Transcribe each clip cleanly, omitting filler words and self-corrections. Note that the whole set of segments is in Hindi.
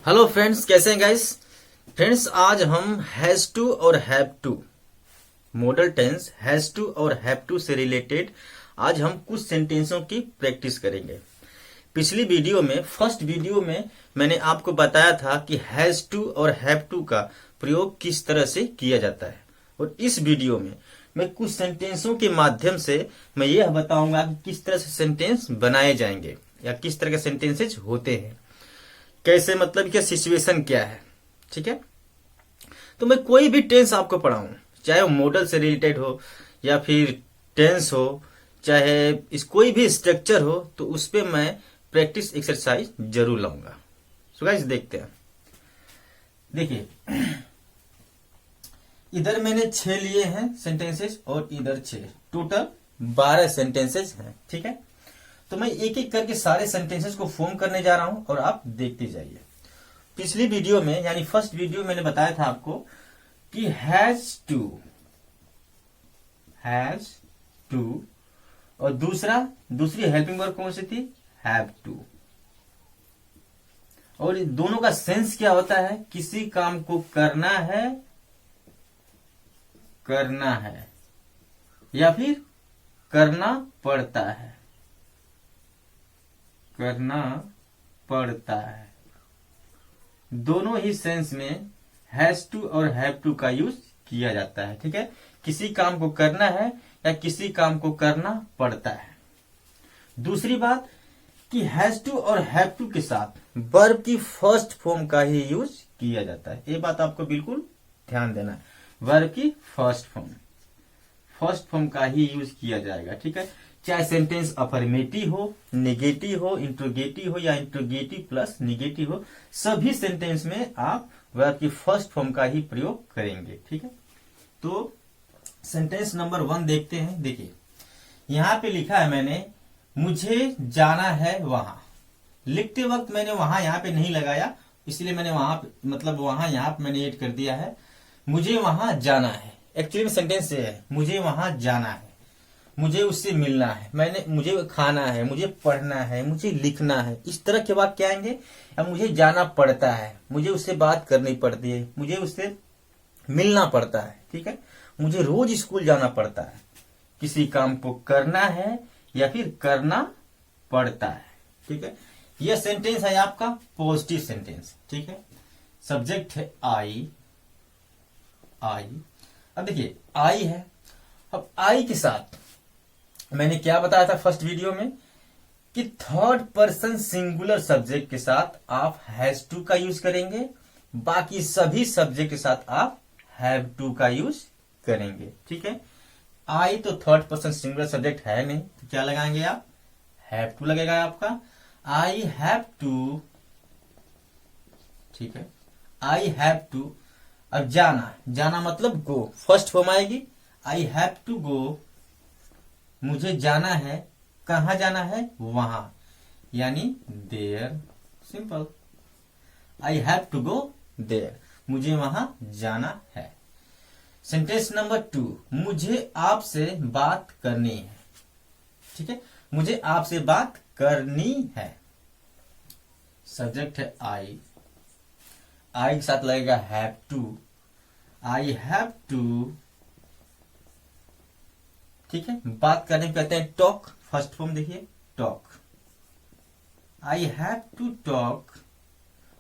हेलो फ्रेंड्स, कैसे हैं गाइस। फ्रेंड्स, आज हम हैज टू और have to modal tense has to और हैव टू से रिलेटेड आज हम कुछ सेंटेंसों की प्रैक्टिस करेंगे। पिछली वीडियो में, फर्स्ट वीडियो में मैंने आपको बताया था कि हैज टू और हैव टू का प्रयोग किस तरह से किया जाता है, और इस वीडियो में मैं कुछ सेंटेंसों के माध्यम से मैं यह बताऊंगा कि किस तरह से सेंटेंस बनाए जाएंगे या किस तरह के सेंटेंसेज होते हैं, कैसे, मतलब क्या सिचुएशन क्या है। ठीक है, तो मैं कोई भी टेंस आपको पढ़ाऊं, चाहे वो मॉडल से रिलेटेड हो या फिर टेंस हो, चाहे इस कोई भी स्ट्रक्चर हो, तो उस पे मैं प्रैक्टिस एक्सरसाइज जरूर लाऊंगा। सो गाइस, देखते हैं। देखिए, इधर मैंने 6 लिए हैं सेंटेंसेस और इधर 6, टोटल 12 सेंटेंसेस हैं। ठीक है, तो मैं एक एक करके सारे सेंटेंसेस को फॉर्म करने जा रहा हूं और आप देखते जाइए। पिछली वीडियो में यानी फर्स्ट वीडियो मैंने बताया था आपको कि हैज टू और दूसरी हेल्पिंग वर्ब कौन सी थी, हैव टू। और इन दोनों का सेंस क्या होता है, किसी काम को करना है या फिर करना पड़ता है। दोनों ही सेंस में हैज टू और हैव टू का यूज किया जाता है। ठीक है, किसी काम को करना है या किसी काम को करना पड़ता है। दूसरी बात कि हैज टू और हैव टू के साथ वर्ब की फर्स्ट फॉर्म का ही यूज किया जाता है। ये बात आपको बिल्कुल ध्यान देना है, वर्ब की फर्स्ट फॉर्म का ही यूज किया जाएगा। ठीक है, चाहे सेंटेंस अफर्मेटिव हो, नेगेटिव हो, इंट्रोगेटिव हो या इंट्रोगेटिव प्लस नेगेटिव हो, सभी सेंटेंस में आप वर्ब की फर्स्ट फॉर्म का ही प्रयोग करेंगे। ठीक है, तो सेंटेंस नंबर 1 देखते हैं। देखिए, यहां पे लिखा है मैंने, मुझे जाना है वहां। लिखते वक्त मैंने वहां यहां पे नहीं लगाया, इसलिए मैंने वहां मतलब वहां यहां पे मैंने ऐड कर दिया है, मुझे वहां जाना है। एक्चुअली में सेंटेंस ये है, मुझे वहां जाना है, मुझे उससे मिलना है, मुझे खाना है, मुझे पढ़ना है, मुझे लिखना है। इस तरह के वाक्य आएंगे। अब मुझे जाना पड़ता है, मुझे उससे बात करनी पड़ती है, मुझे उससे मिलना पड़ता है। ठीक है, मुझे रोज स्कूल जाना पड़ता है। किसी काम को करना है या फिर करना पड़ता है। ठीक है, यह सेंटेंस है आपका पॉजिटिव सेंटेंस। ठीक है, सब्जेक्ट है आई। अब देखिए, आई है। अब आई के साथ मैंने क्या बताया था फर्स्ट वीडियो में कि थर्ड पर्सन सिंगुलर सब्जेक्ट के साथ आप हैज टू का यूज करेंगे, बाकी सभी सब्जेक्ट के साथ आप हैव टू का यूज करेंगे। ठीक है, आई तो थर्ड पर्सन सिंगुलर सब्जेक्ट है नहीं, तो क्या लगाएंगे आप, हैव टू लगेगा आपका। I have to. ठीक है, आई हैव टू। अब जाना मतलब गो, फर्स्ट फॉर्म आएगी, आई हैव टू गो। मुझे जाना है, कहां जाना है, वहां, यानी there. Simple, I have to go there, मुझे वहां जाना है। सेंटेंस नंबर 2, मुझे आपसे बात करनी है। ठीक है, मुझे आपसे बात करनी है। सब्जेक्ट है आई के साथ लगेगा have to, I have to. ठीक है, बात करने को कहते हैं टॉक, फर्स्ट फॉर्म देखिए, talk. I have to talk.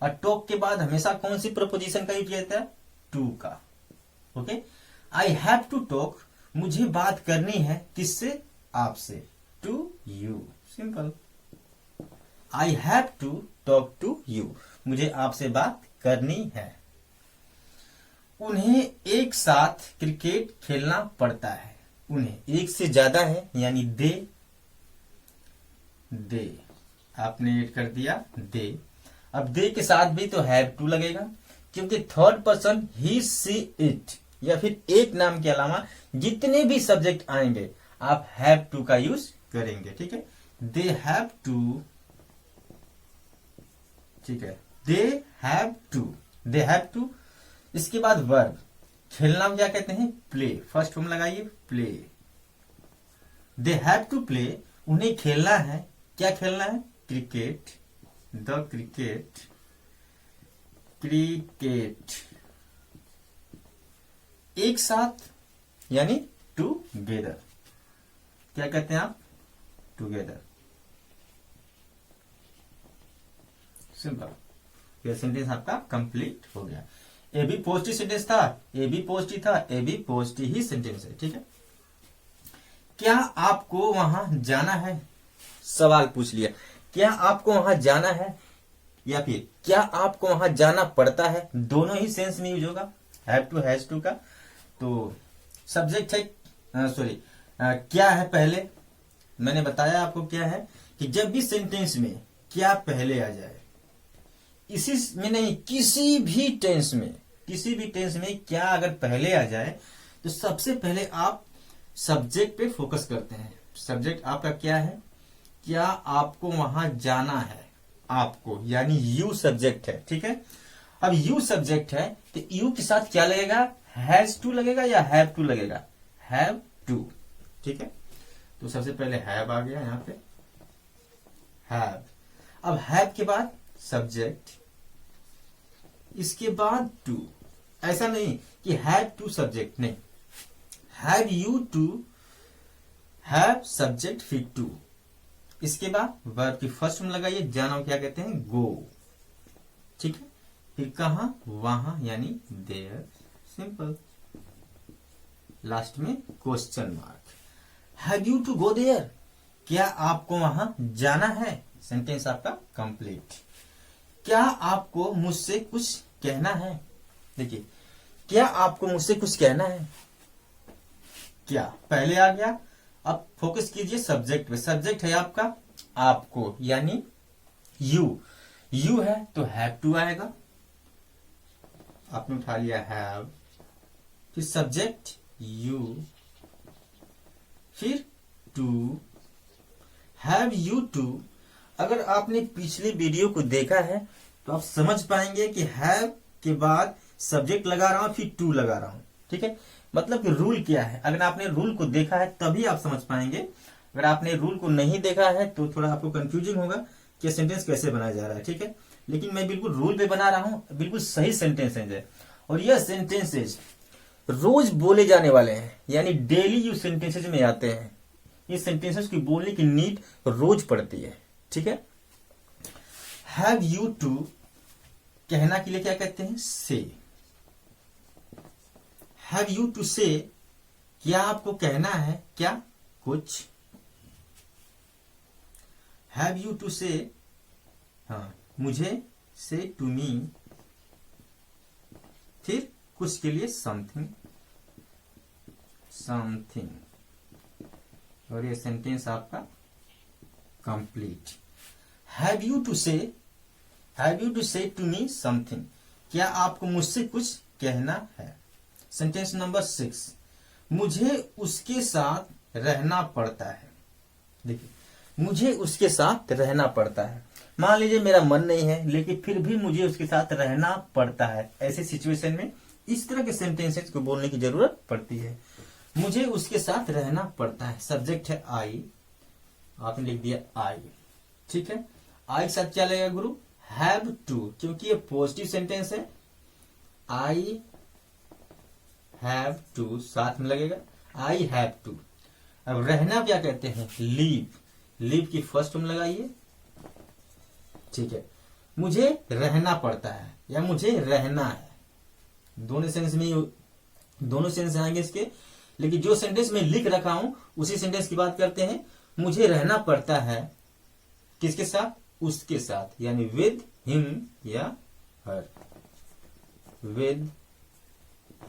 और टॉक के बाद हमेशा कौन सी प्रपोजिशन का यूज किया जाता है, टू का। Okay, I have to talk, मुझे बात करनी है, किससे, आपसे, to you. Simple, I have to talk to you, मुझे आपसे बात करनी है। उन्हें एक साथ क्रिकेट खेलना पड़ता है। उन्हें एक से ज्यादा है, यानी दे आपने ऐड कर दिया दे। अब दे के साथ भी तो हैव टू लगेगा, क्योंकि third person he see it या फिर एक नाम के अलावा जितने भी सब्जेक्ट आएंगे आप हैव टू का यूज करेंगे। ठीक है, दे हैव टू। ठीक है, दे हैव टू। इसके बाद वर्ब, खेलना क्या कहते हैं, प्ले, फर्स्ट फॉर्म लगाइए, play. They have to play, उन्हें खेलना है, क्या खेलना है, क्रिकेट, द क्रिकेट। क्रिकेट, एक साथ यानी टूगेदर। क्या कहते हैं आप? टूगेदर। सिंपल। यह सेंटेंस आपका कंप्लीट हो गया। ए भी पॉजिटिव सेंटेंस था, ए भी पॉजिटिव था, ए भी पॉजिटिव ही सेंटेंस है। ठीक है। क्या आपको वहां जाना है? सवाल पूछ लिया, क्या आपको वहां जाना है, या फिर क्या आपको वहां जाना पड़ता है। दोनों ही सेंस में यूज होगा, हैव टू हैज टू का। तो सब्जेक्ट है, सॉरी, क्या है पहले। मैंने बताया आपको क्या है कि जब भी सेंटेंस में क्या पहले आ जाए, इसी में नहीं, किसी भी टेंस में क्या अगर पहले आ जाए तो सबसे पहले आप सब्जेक्ट पे फोकस करते हैं। सब्जेक्ट आपका क्या है? क्या आपको वहां जाना है। आपको यानी यू सब्जेक्ट है। ठीक है। अब यू सब्जेक्ट है तो यू के साथ क्या लगेगा? हैज टू लगेगा या हैव टू लगेगा? Have to. ठीक है। तो सबसे पहले हैव आ गया यहां पे, हैव। अब हैव के बाद सब्जेक्ट, इसके बाद टू। ऐसा नहीं कि हैव टू सब्जेक्ट, नहीं, have you to, have subject फिर टू। इसके बाद वर्ब की फर्स्ट में लगाइए, जाना क्या कहते हैं? गो। ठीक है। फिर कहां? वहां यानी देयर। सिंपल। लास्ट में question mark. Have you to go there? क्या आपको वहां जाना है? सेंटेंस आपका कंप्लीट। क्या आपको मुझसे कुछ कहना है? देखिए, क्या आपको मुझसे कुछ कहना है? क्या पहले आ गया। अब फोकस कीजिए सब्जेक्ट पे। सब्जेक्ट है आपका आपको यानी यू। यू है तो हैव टू आएगा। आपने उठा लिया हैव, फिर सब्जेक्ट यू, फिर टू, हैव यू टू। अगर आपने पिछली वीडियो को देखा है तो आप समझ पाएंगे कि हैव के बाद सब्जेक्ट लगा रहा हूं, फिर टू लगा रहा हूं। ठीक है। मतलब कि रूल क्या है, अगर आपने रूल को देखा है तभी आप समझ पाएंगे। अगर आपने रूल को नहीं देखा है तो थोड़ा आपको कंफ्यूजिंग होगा कि सेंटेंस कैसे बनाया जा रहा है। ठीक है। लेकिन मैं बिल्कुल रूल पे बना रहा हूं, बिल्कुल सही सेंटेंसेज है। और यह सेंटेंसेज रोज बोले जाने वाले हैं, यानी डेली यूज सेंटेंसेज में आते हैं। इस सेंटेंसेस की बोलने की नीड रोज पड़ती है। ठीक है। हैव यू टू कहना के लिए क्या कहते हैं? से। हैव यू टू से, क्या आपको कहना है क्या कुछ? हैव यू टू से, हाँ, मुझे, से टू मी, फिर कुछ के लिए समथिंग, समथिंग। और ये सेंटेंस आपका कंप्लीट। हैव यू टू से, हैव यू टू से टू मी समथिंग, क्या आपको मुझसे कुछ कहना है। सेंटेंस नंबर 6, मुझे उसके साथ रहना पड़ता है। देखिए, मुझे उसके साथ रहना पड़ता है। मान लीजिए मेरा मन नहीं है लेकिन फिर भी मुझे उसके साथ रहना पड़ता है। ऐसे सिचुएशन में इस तरह के सेंटेंसेस को बोलने की जरूरत पड़ती है। मुझे उसके साथ रहना पड़ता है। सब्जेक्ट है आई, आपने लिख दिया आई। ठीक है। आई के साथ क्या लगेगा गुरु? हैव टू, क्योंकि ये पॉजिटिव सेंटेंस है। आई हैव टू साथ में लगेगा, आई हैव टू। अब रहना क्या कहते हैं? लीव। लीव की फर्स्ट में लगाइए। ठीक है। मुझे रहना पड़ता है या मुझे रहना है, दोनों सेंस में, दोनों सेंस आएंगे इसके। लेकिन जो सेंटेंस में लिख रखा हूं उसी सेंटेंस की बात करते हैं। मुझे रहना पड़ता है किसके साथ? उसके साथ, यानी विद हिम या हर। विद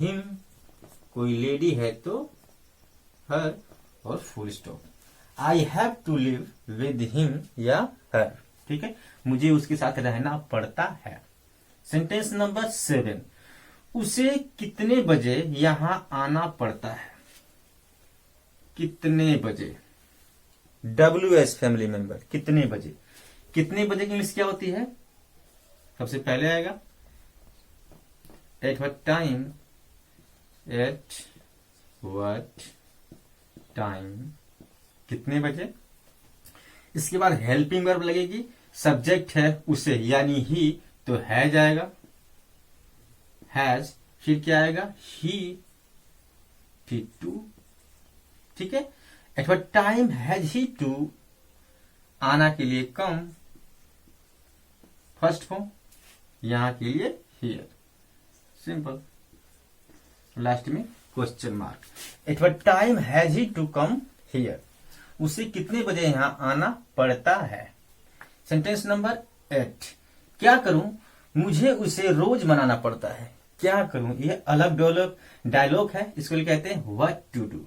हिम, कोई लेडी है तो हर और full stop. I have to live with him या हर। ठीक है। मुझे उसके साथ रहना पड़ता है। सेंटेंस नंबर 7, उसे कितने बजे यहां आना पड़ता है। कितने बजे, WS फैमिली मेंबर, कितने बजे। कितने बजे की इंग्लिश क्या होती है? सबसे पहले आएगा eight what time, eight what time, कितने बजे। इसके बाद हेल्पिंग वर्ब लगेगी। सब्जेक्ट है उसे यानी ही, तो है जाएगा। हैज, फिर क्या आएगा, ही, फिर टू, ठीक है। At what time has he to, आना के लिए कम, फर्स्ट फॉर्म, यहां के लिए हियर, सिंपल। लास्ट में question mark. At what time has he to come here, उसे कितने बजे यहां आना पड़ता है। सेंटेंस नंबर 8, क्या करूं, मुझे उसे रोज मनाना पड़ता है। क्या करूं, ये अलग डायलॉग है, इसको लिए कहते हैं व्हाट टू डू।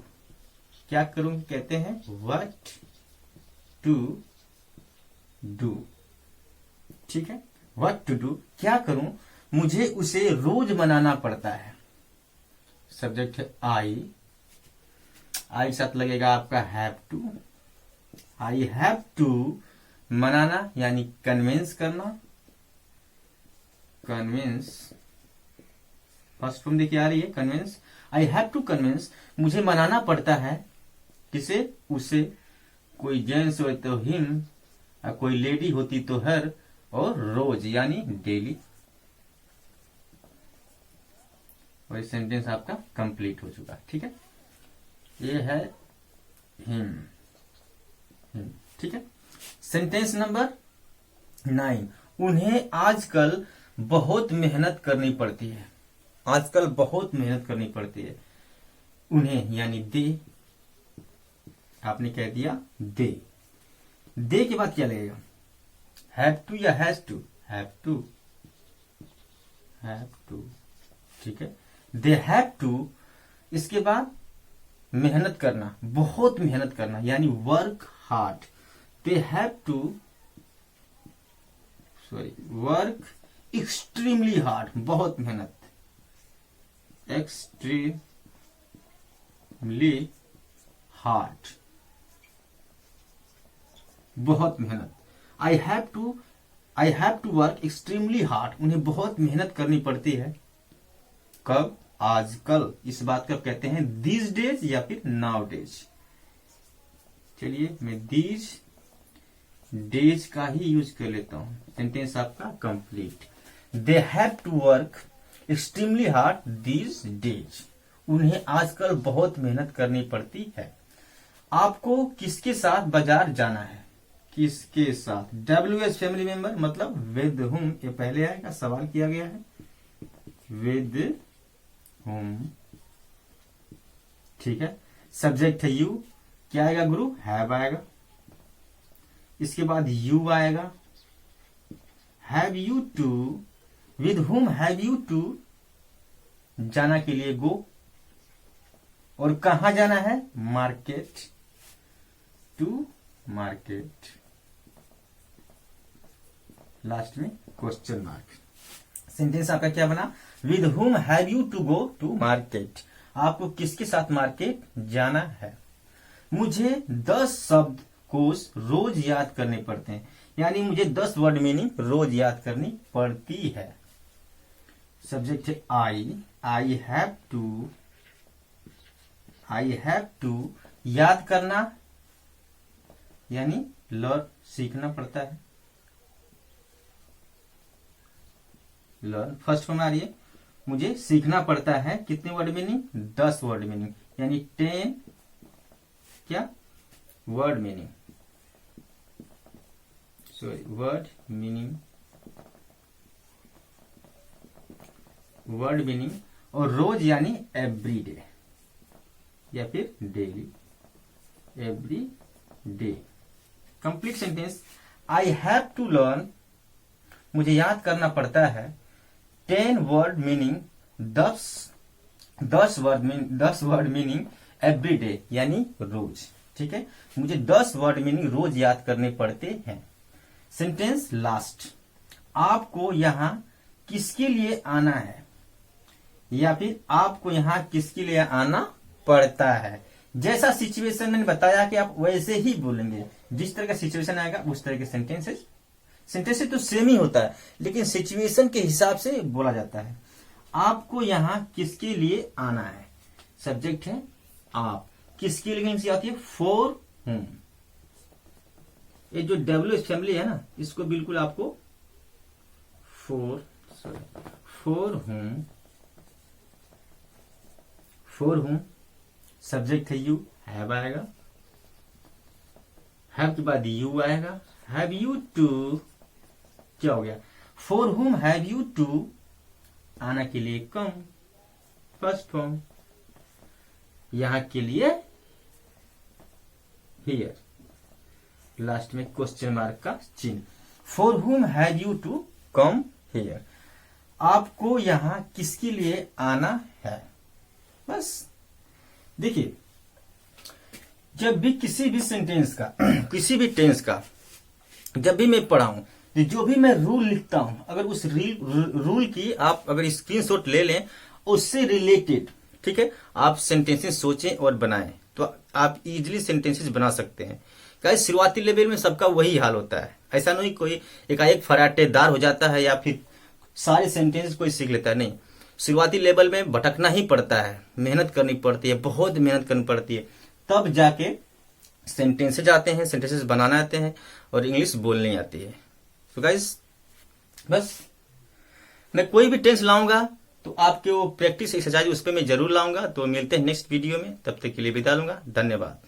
क्या करूं कहते हैं व्हाट टू डू, ठीक है। व्हाट टू डू, क्या करूं, मुझे उसे रोज मनाना पड़ता है। सब्जेक्ट है आई के साथ लगेगा आपका have to. I have to, मनाना यानी कन्विंस करना, कन्विंस, फर्स्ट फॉर्म देखिए आ रही है convince. I have to convince, मुझे मनाना पड़ता है, किसे, उसे। कोई जेंट्स हो तो हिम, कोई लेडी होती तो हर, और रोज यानी डेली। और ये सेंटेंस आपका कंप्लीट हो चुका, ठीक है। ये है हिम, ठीक है। सेंटेंस नंबर 9, उन्हें आजकल बहुत मेहनत करनी पड़ती है। आजकल बहुत मेहनत करनी पड़ती है, उन्हें यानी दे, आपने कह दिया दे। दे के बाद क्या लगेगा, हैव टू या has to, have to, have to, ठीक है। दे हैव टू, इसके बाद मेहनत करना, बहुत मेहनत करना यानी work hard. They have to, work extremely hard, बहुत मेहनत, एक्सट्रीमली हार्ड, बहुत मेहनत। I have to work extremely hard, उन्हें बहुत मेहनत करनी पड़ती है। कब, आजकल। इस बात को कहते हैं दीज डेज या फिर नाउ डेज। चलिए मैं दीज डेज का ही यूज कर लेता हूं। सेंटेंस आपका complete. They have to work extremely hard these days, उन्हें आजकल बहुत मेहनत करनी पड़ती है। आपको किसके साथ बाजार जाना है, किसके साथ। WH फैमिली मेंबर मतलब विद हुम, ये पहले आएगा, सवाल किया गया है विद हुम, ठीक है। सब्जेक्ट है यू, क्या आएगा गुरु, हैव आएगा। इसके बाद यू आएगा, have you to, with whom have you to, जाना के लिए गो, और कहां जाना है, मार्केट, टू मार्केट। लास्ट में क्वेश्चन मार्क। सेंटेंस आपका क्या बना, with whom have you to go to market, आपको किसके साथ मार्केट जाना है। मुझे 10 शब्द कोश रोज याद करने पड़ते हैं, यानी मुझे 10 वर्ड मीनिंग रोज याद करनी पड़ती है। सब्जेक्ट है आई हैव टू, याद करना यानी लर्न, सीखना पड़ता है। लर्न फर्स्ट फॉर्म आ रही है, मुझे सीखना पड़ता है। कितने वर्ड मीनिंग, 10 वर्ड मीनिंग, यानी 10 क्या वर्ड मीनिंग, वर्ड मीनिंग। और रोज यानी एवरी डे या फिर daily, every day. Complete sentence, I have to learn, मुझे याद करना पड़ता है 10 word meaning, 10 word meaning every day यानी रोज, ठीक है। मुझे 10 वर्ड मीनिंग रोज याद करने पड़ते हैं। सेंटेंस लास्ट, आपको यहां किसके लिए आना है, या फिर आपको यहां किसके लिए आना पड़ता है। जैसा सिचुएशन मैंने बताया कि आप वैसे ही बोलेंगे, जिस तरह का सिचुएशन आएगा उस तरह के सेंटेंसेस तो सेम ही होता है, लेकिन सिचुएशन के हिसाब से बोला जाता है। आपको यहां किसके लिए आना है, सब्जेक्ट है आप, किसके लिए आती है, फॉर हुम। ये जो WH फैमिली है ना, इसको बिल्कुल आपको फॉर हुम फॉर हुम सब्जेक्ट है यू, हैव आएगा, हैव के बाद यू आएगा, हैव यू टू, क्या हो गया, for whom have you to, आना के लिए कम, फर्स्ट फॉर्म, यहां के लिए हियर, लास्ट में क्वेश्चन मार्क का चिन्ह, for whom have you to come here, आपको यहां किसके लिए आना है। बस देखिए, जब भी किसी भी सेंटेंस का किसी भी टेंस का जब भी मैं पढ़ाऊं, जो भी मैं रूल लिखता हूं, अगर उस रूल की आप अगर स्क्रीनशॉट ले लें, उससे रिलेटेड, ठीक है, आप सेंटेंसेस सोचें और बनाएं, तो आप इजीली सेंटेंसेस बना सकते हैं। क्या शुरुआती लेवल में सबका वही हाल होता है, ऐसा नहीं कोई एकाएक फराटेदार हो जाता है या फिर सारे सेंटेंस कोई सीख लेता है, नहीं। शुरुआती लेवल में भटकना ही पड़ता है, मेहनत करनी पड़ती है, बहुत मेहनत करनी पड़ती है, तब जाके सेंटेंसेज आते हैं, सेंटेंसेस बनाना आते हैं और इंग्लिश बोलनी आती है। तो गाइस, बस मैं कोई भी टेंस लाऊंगा तो आपके वो प्रैक्टिस एक्सरसाइज उस पर मैं जरूर लाऊंगा। तो मिलते हैं नेक्स्ट वीडियो में, तब तक के लिए विदा लूंगा, धन्यवाद।